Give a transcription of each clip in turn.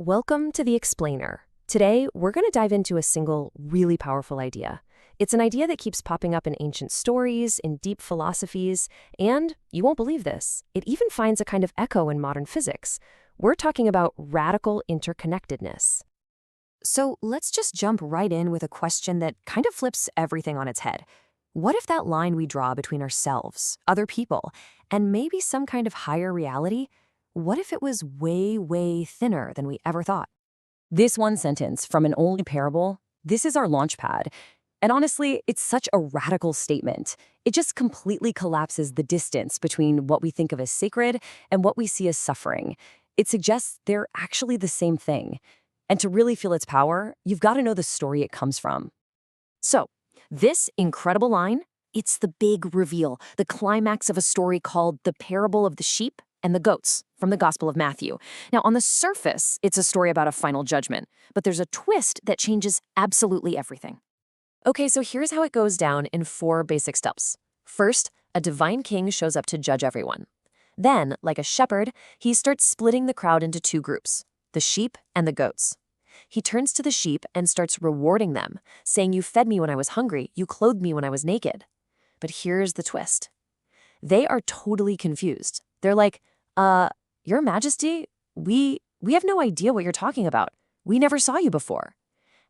Welcome to The Explainer. Today, we're going to dive into a single, really powerful idea. It's an idea that keeps popping up in ancient stories, in deep philosophies, and, you won't believe this, it even finds a kind of echo in modern physics. We're talking about radical interconnectedness. So let's just jump right in with a question that kind of flips everything on its head. What if that line we draw between ourselves, other people, and maybe some kind of higher reality, what if it was way, way thinner than we ever thought? This one sentence from an old parable, this is our launch pad. And honestly, it's such a radical statement. It just completely collapses the distance between what we think of as sacred and what we see as suffering. It suggests they're actually the same thing. And to really feel its power, you've got to know the story it comes from. So, this incredible line, it's the big reveal, the climax of a story called The Parable of the Sheep and the Goats from the Gospel of Matthew. Now, on the surface, it's a story about a final judgment, but there's a twist that changes absolutely everything. Okay, so here's how it goes down in 4 basic steps. First, a divine king shows up to judge everyone. Then, like a shepherd, he starts splitting the crowd into 2 groups, the sheep and the goats. He turns to the sheep and starts rewarding them, saying, "You fed me when I was hungry, you clothed me when I was naked." But here's the twist. They are totally confused. They're like, Your Majesty, we have no idea what you're talking about. We never saw you before."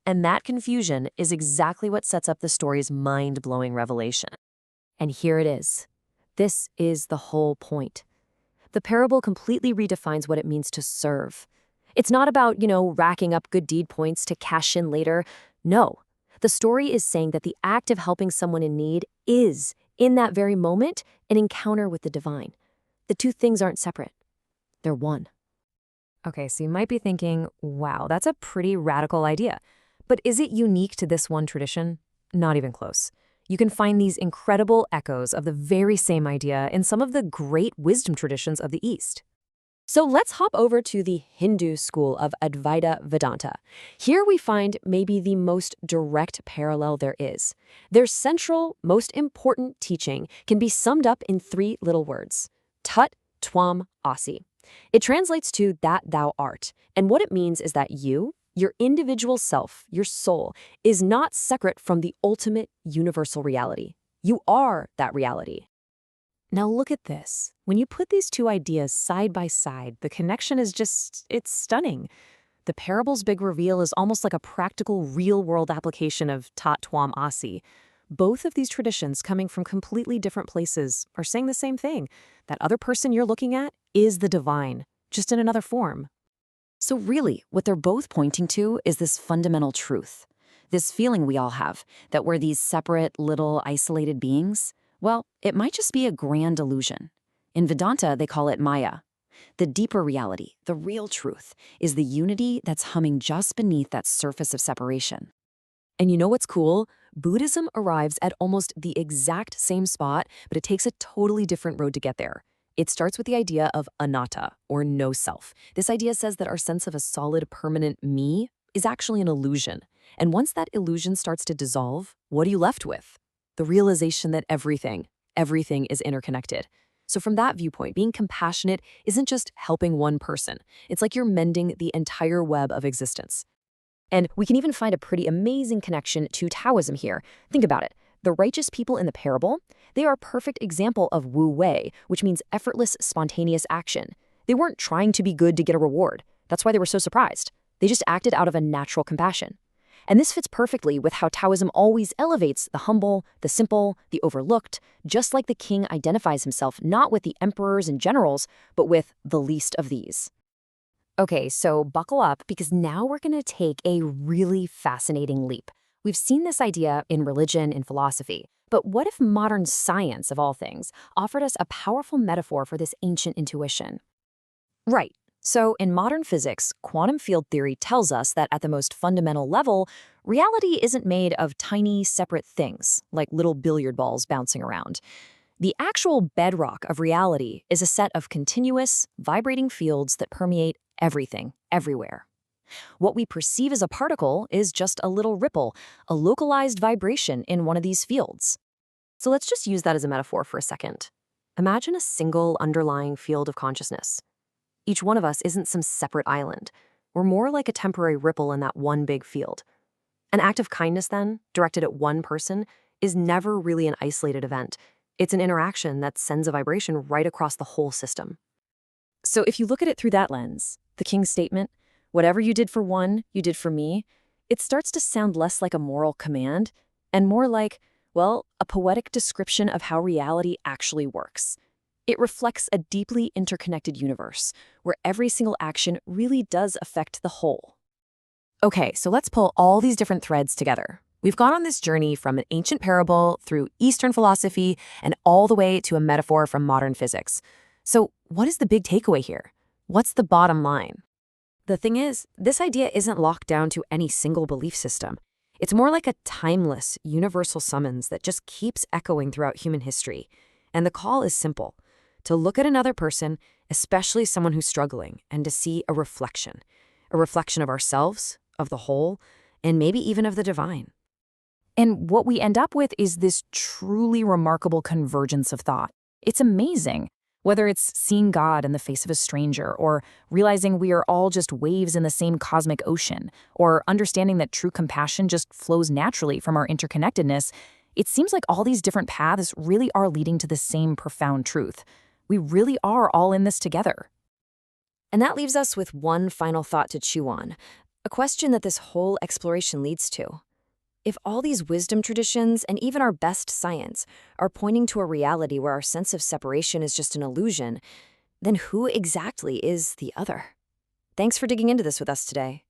And that confusion is exactly what sets up the story's mind-blowing revelation. And here it is. This is the whole point. The parable completely redefines what it means to serve. It's not about, racking up good deed points to cash in later. No. The story is saying that the act of helping someone in need is, in that very moment, an encounter with the divine. The 2 things aren't separate. They're one. Okay, so you might be thinking, wow, that's a pretty radical idea. But is it unique to this one tradition? Not even close. You can find these incredible echoes of the very same idea in some of the great wisdom traditions of the East. So let's hop over to the Hindu school of Advaita Vedanta. Here we find maybe the most direct parallel there is. Their central, most important teaching can be summed up in 3 little words: Tat Tvam Asi. It translates to that thou art, and what it means is that you, your individual self, your soul, is not separate from the ultimate universal reality. You are that reality. Now look at this. When you put these 2 ideas side by side, the connection is it's stunning. The parable's big reveal is almost like a practical, real-world application of Tat Tvam Asi. Both of these traditions, coming from completely different places, are saying the same thing. That other person you're looking at is the divine, just in another form. So really, what they're both pointing to is this fundamental truth. This feeling we all have, that we're these separate, little, isolated beings. Well, it might just be a grand illusion. In Vedanta, they call it Maya. The deeper reality, the real truth, is the unity that's humming just beneath that surface of separation. And you know what's cool? Buddhism arrives at almost the exact same spot, but it takes a totally different road to get there. It starts with the idea of anatta, or no self. This idea says that our sense of a solid, permanent me is actually an illusion. And once that illusion starts to dissolve, what are you left with? The realization that everything is interconnected. So from that viewpoint, being compassionate isn't just helping one person. It's like you're mending the entire web of existence. And we can even find a pretty amazing connection to Taoism here. Think about it. The righteous people in the parable, they are a perfect example of Wu Wei, which means effortless, spontaneous action. They weren't trying to be good to get a reward. That's why they were so surprised. They just acted out of a natural compassion. And this fits perfectly with how Taoism always elevates the humble, the simple, the overlooked, just like the king identifies himself not with the emperors and generals, but with the least of these. Okay, so buckle up, because now we're going to take a really fascinating leap. We've seen this idea in religion and philosophy, but what if modern science, of all things, offered us a powerful metaphor for this ancient intuition? Right. So in modern physics, quantum field theory tells us that at the most fundamental level, reality isn't made of tiny, separate things, like little billiard balls bouncing around. The actual bedrock of reality is a set of continuous, vibrating fields that permeate everything, everywhere. What we perceive as a particle is just a little ripple, a localized vibration in one of these fields. So let's just use that as a metaphor for a second. Imagine a single underlying field of consciousness. Each one of us isn't some separate island. We're more like a temporary ripple in that one big field. An act of kindness, then, directed at one person, is never really an isolated event. It's an interaction that sends a vibration right across the whole system. So if you look at it through that lens, the King's statement, whatever you did for one, you did for me, it starts to sound less like a moral command and more like, well, a poetic description of how reality actually works. It reflects a deeply interconnected universe where every single action really does affect the whole. Okay, so let's pull all these different threads together. We've gone on this journey from an ancient parable through Eastern philosophy and all the way to a metaphor from modern physics. So what is the big takeaway here? What's the bottom line? The thing is, this idea isn't locked down to any single belief system. It's more like a timeless, universal summons that just keeps echoing throughout human history. And the call is simple: to look at another person, especially someone who's struggling, and to see a reflection of ourselves, of the whole, and maybe even of the divine. And what we end up with is this truly remarkable convergence of thought. It's amazing. Whether it's seeing God in the face of a stranger, or realizing we are all just waves in the same cosmic ocean, or understanding that true compassion just flows naturally from our interconnectedness, it seems like all these different paths really are leading to the same profound truth. We really are all in this together. And that leaves us with one final thought to chew on, a question that this whole exploration leads to. If all these wisdom traditions and even our best science are pointing to a reality where our sense of separation is just an illusion, then who exactly is the other? Thanks for digging into this with us today.